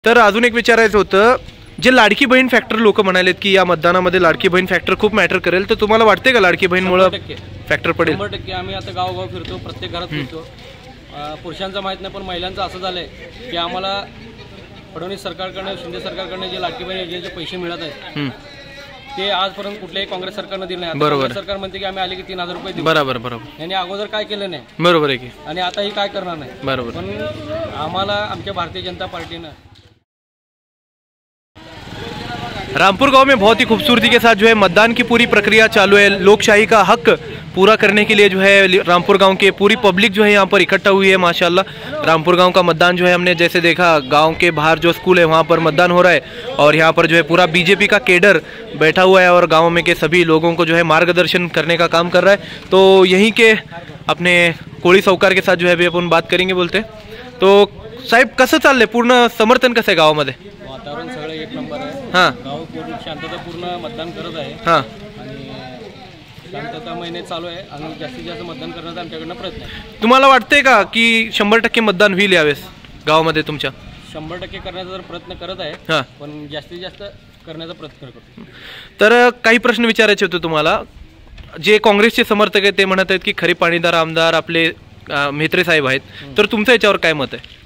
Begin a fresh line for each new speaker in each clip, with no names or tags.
तर अजून एक विचारायचं होतं, जे लाडकी बहीण फॅक्टर लोक म्हणालेत की या मतदानामध्ये लाडकी बहीण फॅक्टर खूप मॅटर करेल, तर तुम्हाला वाटते का लाडकी बहीणमुळे फॅक्टर पडेल?
100% आम्ही आता गावगाव फिरतो, प्रत्येक घरात फिरतो. पुरुषांचं माहीत नाही पण महिलांचं असं झालंय की आम्हाला फडणवीस सरकारकडनं, शिंदे सरकारकडनं जे लाडकी बहीण योजनेचे पैसे मिळत आहेत ते आजपर्यंत कुठल्याही काँग्रेस सरकारनं दिले नाही.
बरोबर.
सरकार म्हणते की आम्ही आले की 3000 रुपये देऊ.
बरोबर बरोबर.
यांनी अगोदर काय केलं नाही.
बरोबर आहे की.
आणि आताही काय करणार नाही.
बरोबर.
पण आम्हाला आमच्या भारतीय जनता पार्टीनं
रामपुर गांव में बहुत ही खूबसूरती के साथ जो है मतदान की पूरी प्रक्रिया चालू है। लोकशाही का हक पूरा करने के लिए जो है रामपुर गांव के पूरी पब्लिक जो है यहाँ पर इकट्ठा हुई है। माशाल्लाह रामपुर गांव का मतदान जो है हमने जैसे देखा, गांव के बाहर जो स्कूल है वहाँ पर मतदान हो रहा है और यहाँ पर जो है पूरा बीजेपी का केडर बैठा हुआ है और गाँव में के सभी लोगों को जो है मार्गदर्शन करने का काम कर रहा है। तो यहीं के अपने कोळी सावकार के साथ जो है अभी अपन बात करेंगे बोलते। तो साहेब कसं चाललंय, पूर्ण समर्थन कसं आहे गावामध्ये?
वातावरण सगळं एक नंबर आहे.
हां,
गाव पूर्ण शांततापूर्ण मतदान करत आहे.
हां,
आणि शांतता महिने चालू आहे आणि जास्तीत जास्त मतदान करण्याचा आमच्याकडनं प्रयत्न आहे.
तुम्हाला वाटतंय का की 100% मतदान होईल यावेळेस गावामध्ये तुमच्या?
100% करण्याचा जर प्रयत्न करत आहे.
हां,
पण जास्तीत जास्त करण्याचा प्रयत्न करतो.
तर काही प्रश्न विचारायचे होते तुम्हाला. जे काँग्रेसचे समर्थक आहेत ते म्हणत आहेत की खरी पाणीदार आमदार आपले म्हेत्रे साहेब आहेत, तर तुमचं याच्यावर काय मत आहे?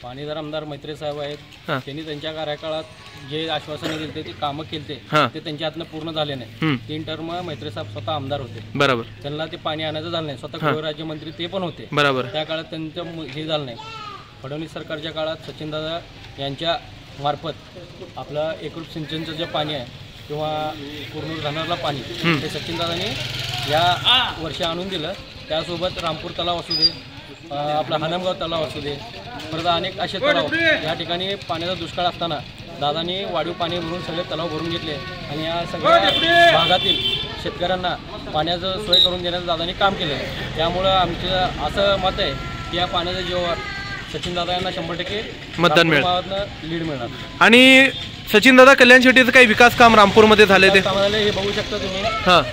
पाणीदार आमदार मैत्रे साहेब आहेत. त्यांनी त्यांच्या कार्यकाळात जे आश्वासने दिले ते कामं केले ते त्यांच्या हातनं पूर्ण झाले नाही. 3 टर्म मैत्रे साहेब स्वतः आमदार होते. बरोबर. त्यांना ते पाणी आणायचं झालं नाही. स्वतः गृहराज्यमंत्री ते पण होते. बरोबर. त्या काळात त्यांचं हे झालं नाही. फडणवीस सरकारच्या काळात सचिनदादा यांच्या मार्फत आपलं एकरूप सिंचनचं जे पाणी आहे किंवा पूर्ण धरणाला पाणी ते सचिनदादांनी या वर्षी आणून दिलं. त्यासोबत रामपूर तलाव असू दे, आपला हनमगाव तलाव असू दे, परत अनेक असे तलाव या ठिकाणी पाण्याचा दुष्काळ असताना दादांनी वाढीव पाणी भरून सगळे तलाव भरून घेतले आणि या सगळ्या भागातील शेतकऱ्यांना पाण्याचं सोय करून देण्याचं दादांनी काम केलं. त्यामुळं आमचं असं मत आहे की या पाण्याच्या जीवावर सचिनदादा यांना 100%
मतदान मिळेल,
लीड मिळणार.
आणि सचिनदादा कल्याण शेट्टीचं काही विकास काम रामपूरमध्ये झाले ते
हे बघू शकता तुम्ही.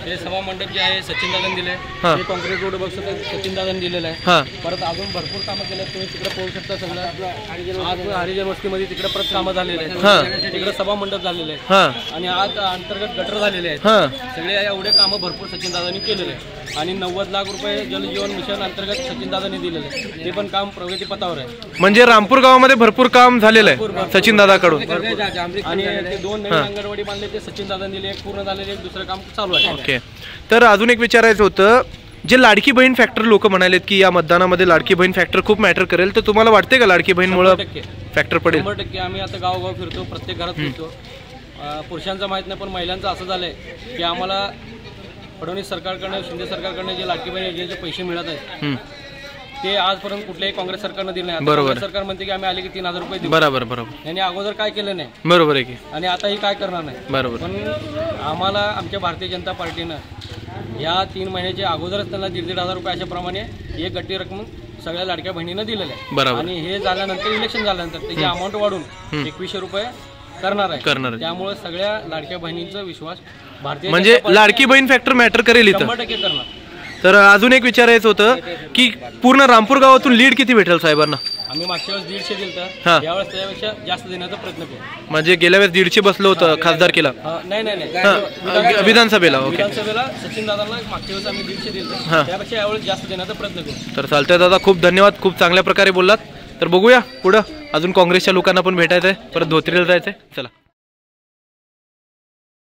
हे सभा मंडप जे आहे सचिनदादांनी दिले. हे काँक्रीट रोड बघू शकता सचिनदादांनी दिलेलं आहे. परत अजून भरपूर कामं केले. तुम्ही तिकडे पाहू शकता सगळं. आज हरिजन वस्तीमध्ये तिकडे परत कामं झालेले आहेत. तिकडे सभा मंडप झालेले आहेत आणि आज अंतर्गत गटर झालेले आहेत. सगळे एवढे कामं भरपूर सचिनदादांनी केलेले आहे. आणि 90 लाख रुपये जलजीवन मिशन अंतर्गत सचिनदादांनी दिलेले आहे. ते पण काम प्रगतीपथावर आहे.
म्हणजे रामपूर गावामध्ये भरपूर काम झालेलं आहे सचिनदादाकडून.
आणि ते 2 नवीन अंगणवाडी बांधले ते सचिनदादांनी दिले. एक पूर्ण झालेले, एक दुसरं काम चालू आहे.
ओके. तर अजून एक विचारायचं होतं, जे लाडकी बहीण फॅक्टर लोक म्हणालेत की या मतदानामध्ये लाडकी बहीण फॅक्टर खूप मॅटर करेल, तर तुम्हाला वाटते का लाडकी बहीणमुळे फॅक्टर पडेल?
100% आम्ही आता गावगाव फिरतो, प्रत्येक घरात फिरतो. पुरुषांचं माहीत नाही पण महिलांचं असं झालंय की आम्हाला फडणवीस सरकारकडनं, शिंदे सरकारकडनं जे लाडकी बहीण योजनेचे पैसे मिळत आहेत ते आजपर्यंत कुठल्याही काँग्रेस सरकारनं दिले नाही.
बरोबर.
सरकार म्हणते की आम्ही आले की 3000 रुपये देऊ.
बरोबर बरोबर.
यांनी अगोदर काय केलं नाही.
बरोबर आहे की.
आणि आताही काय करणार नाही.
बरोबर.
पण आम्हाला आमच्या भारतीय जनता पार्टीनं या 3 महिन्याचे अगोदरच त्यांना 1,500 रुपये अशाप्रमाणे एक गट्टी रक्कम सगळ्या लाडक्या बहिणीनं दिलेलं आहे.
बरोबर.
आणि हे झाल्यानंतर इलेक्शन झाल्यानंतर त्याची अमाऊंट वाढून 2100 रुपये करणार आहे. त्यामुळे सगळ्या लाडक्या बहिणींचा विश्वास भारतीय
म्हणजे लाडकी बहीण फॅक्टर मॅटर करेल इथं
100% करणार.
तर अजून एक विचारायचं होतं की पूर्ण रामपूर गावातून लीड किती भेटेल साहेबांना?
आम्ही मागच्या वेळेस 150 दिलं, यावेळेस त्यापेक्षा जास्त देण्याचा प्रयत्न करू.
म्हणजे गेल्या वेळेस 150 बसलो होतं खासदार केला.
नाही
विधानसभेला.
विधानसभेला सचिनदादांना मागच्या वेळेस आम्ही 150 दिलं, त्यापेक्षा यावेळेस जास्त देण्याचा प्रयत्न करू.
तर चालतंय दादा, खूप धन्यवाद, खूप चांगल्या प्रकारे बोललात. तर बघूया पुढं अजून काँग्रेसच्या लोकांना पण भेटायचं आहे, परत धोत्रीला जायचं आहे. चला.